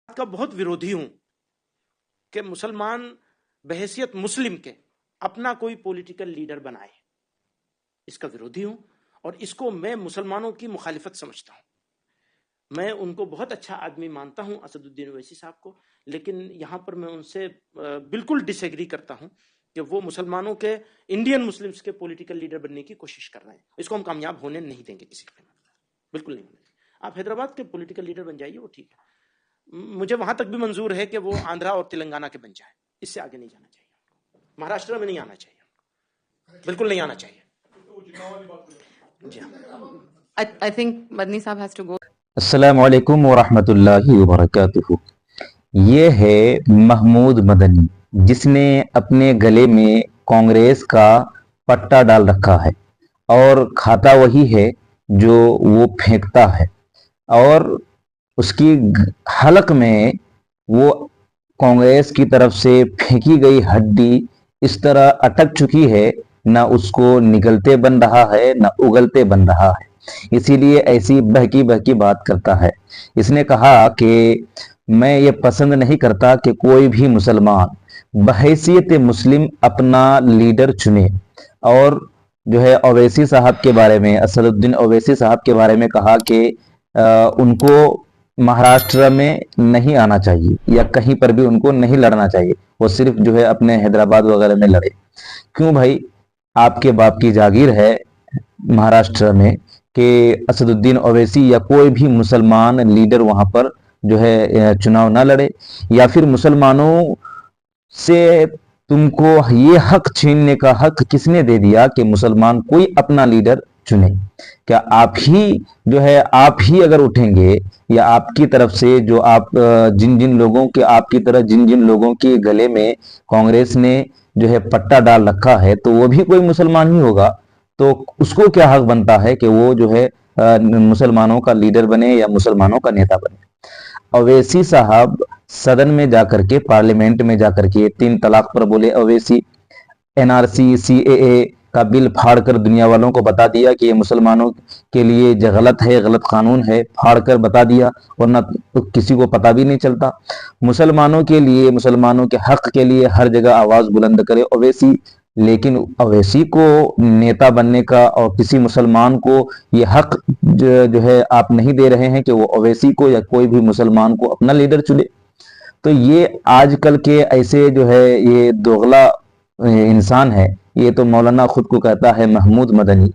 کا بہت विरोधी हूं کہ मुसलमान बहैसियत मुस्लिम के अपना कोई पॉलिटिकल लीडर बनाए, इसका विरोधी हूं और इसको मैं मुसलमानों की मुखालिफत समझता हूं। मैं उनको बहुत अच्छा आदमी मानता हूं असदुद्दीन ओवैसी साहब को, लेकिन यहां पर मैं उनसे बिल्कुल डिसएग्री करता हूं कि वो मुसलमानों के इंडियन मुस्लिम्स के पॉलिटिकल लीडर बनने की कोशिश कर रहे हैं। इसको हम कामयाब होने नहीं देंगे किसी कीमत पर, बिल्कुल नहीं होने देंगे। आप हैदराबाद के पॉलिटिकल लीडर बन जाइए, वो ठीक है, मुझे वहां तक भी मंजूर है कि वो आंध्रा और तेलंगाना के बन जाए, इससे आगे नहीं जाना चाहिए, महाराष्ट्र में नहीं आना चाहिए, बिल्कुल नहीं आना चाहिए। जी हाँ, I think Madni Saab has to go. अस्सलामु अलैकुम वरहमतुल्लाहि वबरकातुहू। ये है महमूद मदनी, जिसने अपने गले में कांग्रेस का पट्टा डाल रखा है और खाता वही है जो वो फेंकता है, और उसकी हलक में वो कांग्रेस की तरफ से फेंकी गई हड्डी इस तरह अटक चुकी है, ना उसको निगलते बन रहा है ना उगलते बन रहा है, इसीलिए ऐसी बहकी बहकी बात करता है। इसने कहा कि मैं ये पसंद नहीं करता कि कोई भी मुसलमान बहैसियत मुस्लिम अपना लीडर चुने, और जो है ओवैसी साहब के बारे में, असदुद्दीन ओवैसी साहब के बारे में कहा कि उनको महाराष्ट्र में नहीं आना चाहिए या कहीं पर भी उनको नहीं लड़ना चाहिए, वो सिर्फ जो है अपने हैदराबाद वगैरह में लड़े। क्यों भाई, आपके बाप की जागीर है महाराष्ट्र में कि असदुद्दीन ओवैसी या कोई भी मुसलमान लीडर वहां पर जो है चुनाव ना लड़े, या फिर मुसलमानों से तुमको ये हक छीनने का हक किसने दे दिया कि मुसलमान कोई अपना लीडर चुने? क्या आप ही जो है, आप ही अगर उठेंगे या आपकी तरफ से जो आप जिन जिन लोगों के, आपकी तरह जिन जिन लोगों के गले में कांग्रेस ने जो है पट्टा डाल रखा है, तो वो भी कोई मुसलमान ही होगा, तो उसको क्या हक बनता है कि वो जो है मुसलमानों का लीडर बने या मुसलमानों का नेता बने? ओवैसी साहब सदन में जाकर के, पार्लियामेंट में जाकर के 3 तलाक पर बोले। ओवैसी एनआरसी सीएए का बिल फाड़ कर दुनिया वालों को बता दिया कि ये मुसलमानों के लिए जो गलत है, गलत कानून है, फाड़ कर बता दिया, वरना तो किसी को पता भी नहीं चलता। मुसलमानों के लिए, मुसलमानों के हक के लिए हर जगह आवाज बुलंद करे ओवैसी, लेकिन ओवैसी को नेता बनने का और किसी मुसलमान को ये हक जो है आप नहीं दे रहे हैं कि वो ओवैसी को या कोई भी मुसलमान को अपना लीडर चुने। तो ये आजकल के ऐसे जो है ये दोगला इंसान है, ये तो मौलाना खुद को कहता है महमूद मदनी,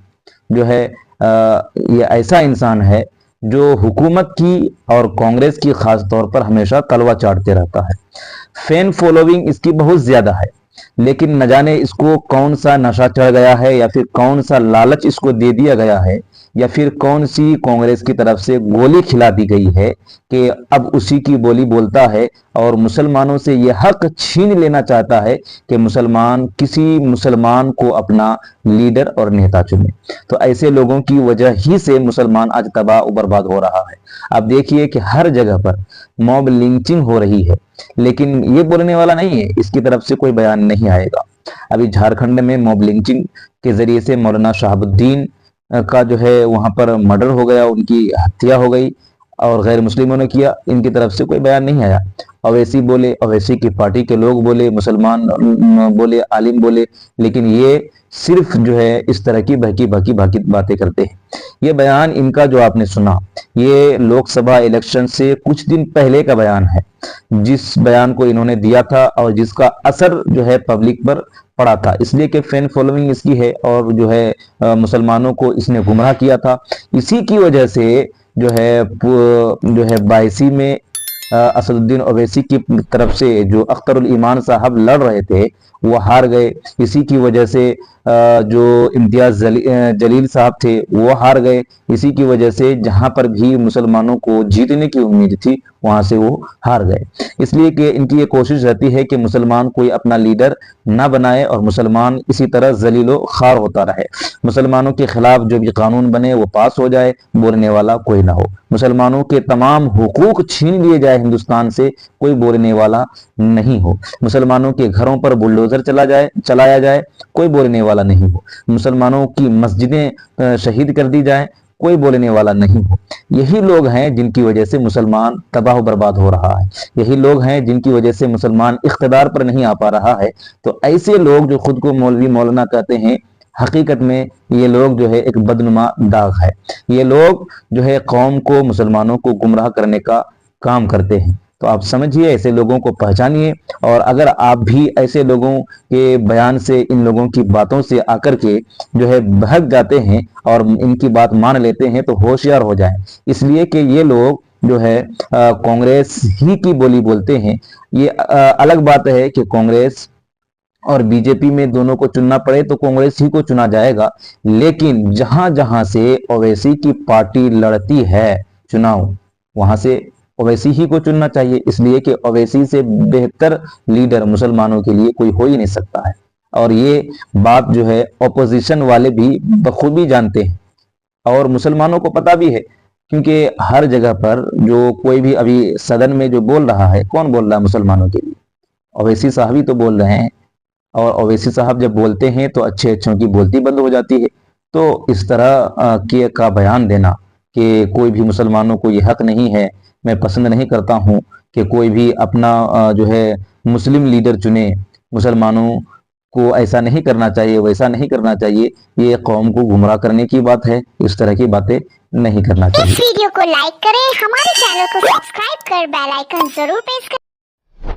जो है ये ऐसा इंसान है जो हुकूमत की और कांग्रेस की खास तौर पर हमेशा तलवा चाटते रहता है। फैन फॉलोइंग इसकी बहुत ज्यादा है, लेकिन न जाने इसको कौन सा नशा चढ़ गया है, या फिर कौन सा लालच इसको दे दिया गया है, या फिर कौन सी कांग्रेस की तरफ से गोली खिला दी गई है कि अब उसी की बोली बोलता है और मुसलमानों से यह हक छीन लेना चाहता है कि मुसलमान किसी मुसलमान को अपना लीडर और नेता चुने। तो ऐसे लोगों की वजह ही से मुसलमान आज तबाह और बर्बाद हो रहा है। आप देखिए कि हर जगह पर मॉब लिंचिंग हो रही है, लेकिन ये बोलने वाला नहीं है, इसकी तरफ से कोई बयान नहीं आएगा। अभी झारखंड में मॉब लिंचिंग के जरिए से मौलाना शहाबुद्दीन का जो है वहां पर मर्डर हो गया, उनकी हत्या हो गई और गैर मुस्लिमों ने किया, इनकी तरफ से कोई बयान नहीं आया। ओवैसी बोले, ओवैसी की पार्टी के लोग बोले, मुसलमान बोले, आलिम बोले, लेकिन ये सिर्फ जो है इस तरह की बहकी बहकी बहकी बातें करते हैं। ये बयान इनका जो आपने सुना, ये लोकसभा इलेक्शन से कुछ दिन पहले का बयान है, जिस बयान को इन्होंने दिया था और जिसका असर जो है पब्लिक पर पड़ा था, इसलिए कि फैन फॉलोइंग इसकी है और जो है मुसलमानों को इसने गुमराह किया था। इसी की वजह से जो है 22 में असदुद्दीन ओवैसी की तरफ से जो अख्तरुल ईमान साहब लड़ रहे थे वो हार गए। इसी की वजह से जो इम्तियाज जलील साहब थे वो हार गए। इसी की वजह से जहां पर भी मुसलमानों को जीतने की उम्मीद थी वहां से वो हार गए। इसलिए कि इनकी ये कोशिश रहती है कि मुसलमान कोई अपना लीडर ना बनाए और मुसलमान इसी तरह जलीलो खार होता रहे। मुसलमानों के खिलाफ जो भी कानून बने वो पास हो जाए, बोलने वाला कोई ना हो। मुसलमानों के तमाम हुकूक छीन लिए जाए हिंदुस्तान से, कोई बोलने वाला नहीं हो। मुसलमानों के घरों पर बुलडोजर चलाया जाए, कोई बोलने वाला नहीं हो। मुसलमानों की मस्जिदें शहीद कर दी जाए, کوئی بولنے والا نہیں ہو. یہی لوگ ہیں جن کی وجہ سے مسلمان تباہ و برباد ہو رہا ہے. یہی لوگ ہیں جن کی وجہ سے مسلمان اقتدار پر نہیں آ پا رہا ہے. تو ایسے لوگ جو خود کو مولوی مولانا کہتے ہیں، حقیقت میں یہ لوگ جو ہے ایک بدنما داغ ہے. یہ لوگ جو ہے قوم کو، مسلمانوں کو گمراہ کرنے کا کام کرتے ہیں. تو آپ سمجھیے، ایسے لوگوں کو پہچانیے، اور اگر آپ بھی ایسے لوگوں کے بیان سے، ان لوگوں کی باتوں سے آ کر کے جو ہے بہک جاتے ہیں اور ان کی بات مان لیتے ہیں، تو ہوشیار ہو جائیں. اس لیے کہ یہ لوگ جو ہے کانگریس ہی کی بولی بولتے ہیں. یہ الگ بات ہے کہ کانگریس اور بی جے پی میں دونوں کو چننا پڑے تو کانگریس ہی کو چنا جائے گا، لیکن جہاں جہاں سے اویسی کی پارٹی لڑتی ہے چناؤ، وہاں سے اویسی ہی کو چننا چاہیے. اس لیے کہ اویسی سے بہتر لیڈر مسلمانوں کے لیے کوئی ہو ہی نہیں سکتا ہے. اور یہ بات جو ہے اپوزیشن والے بھی بخوبی جانتے ہیں، اور مسلمانوں کو پتہ بھی ہے، کیونکہ ہر جگہ پر جو کوئی بھی ابھی صدن میں جو بول رہا ہے، کون بول رہا ہے مسلمانوں کے لیے؟ اویسی صاحب ہی تو بول رہے ہیں. اور اویسی صاحب جب بولتے ہیں تو اچھے اچھوں کی بولتی بند ہو جاتی ہے. تو اس طرح کا بیان دینا کہ کوئی بھی مسلمانوں کو یہ حق نہیں ہے، میں پسند نہیں کرتا ہوں کہ کوئی بھی اپنا جو ہے مسلم لیڈر چنے، مسلمانوں کو ایسا نہیں کرنا چاہیے، ویسا نہیں کرنا چاہیے، یہ قوم کو گمراہ کرنے کی بات ہے. اس طرح کی باتیں نہیں کرنا چاہیے. اس ویڈیو کو لائک کریں، ہمارے چینل کو سبسکرائب کر بیل آئیکن ضرور پریس کریں.